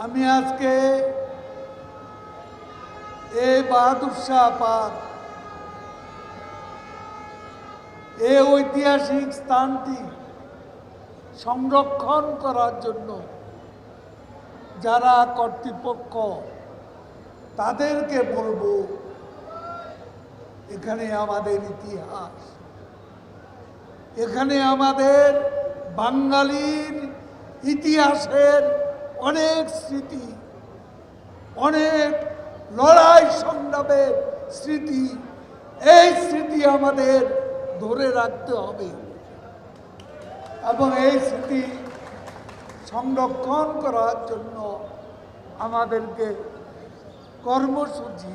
আমি আজকে এই বাহাদুর শাহ পার্ক, এই ঐতিহাসিক স্থানটি সংরক্ষণ করার জন্য যারা কর্তৃপক্ষ তাদেরকে বলবো, এখানে আমাদের ইতিহাস, এখানে আমাদের বাঙালির ইতিহাসের অনেক স্মৃতি, অনেক লড়াই সংগ্রামের স্মৃতি, এই স্মৃতি আমাদের ধরে রাখতে হবে এবং এই স্মৃতি সংরক্ষণ করার জন্য আমাদেরকে কর্মসূচি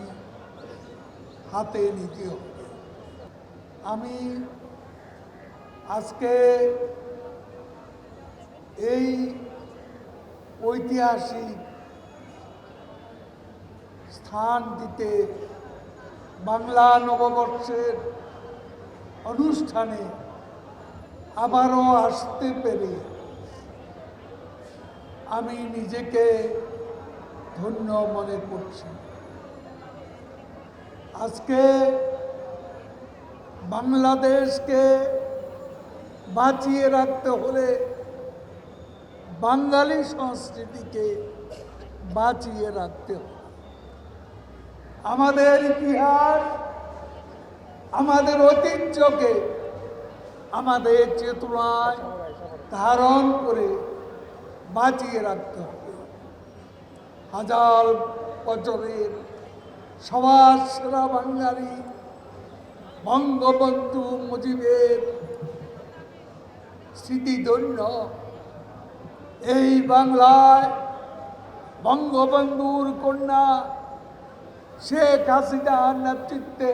হাতে নিতে হবে। আমি আজকে এই ঐতিহাসিক স্থানটিতে বাংলা নববর্ষের অনুষ্ঠানে আবারও আসতে পেরে আমি নিজেকে ধন্য মনে করছি। আজকে বাংলাদেশকে বাঁচিয়ে রাখতে হলে বাঙালি সংস্কৃতিকে বাঁচিয়ে রাখতে হবে। আমাদের ইতিহাস, আমাদের ঐতিহ্যকে আমাদের চেতনায় ধারণ করে বাঁচিয়ে রাখতে হবে। হাজার বছরের সবার সেরা বাঙালি বঙ্গবন্ধু মুজিবের স্মৃতিধন্য এই বাংলায় বঙ্গবন্ধুর কন্যা শেখ হাসিনার নেতৃত্বে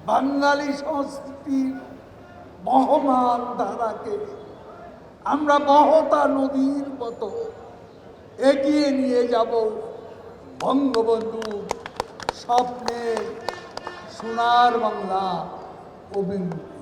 বাঙালি সংস্কৃতির বহমান ধারাকে আমরা বহতা নদীর মতো এগিয়ে নিয়ে যাব বঙ্গবন্ধু স্বপ্নের সোনার বাংলা অভিমুখে।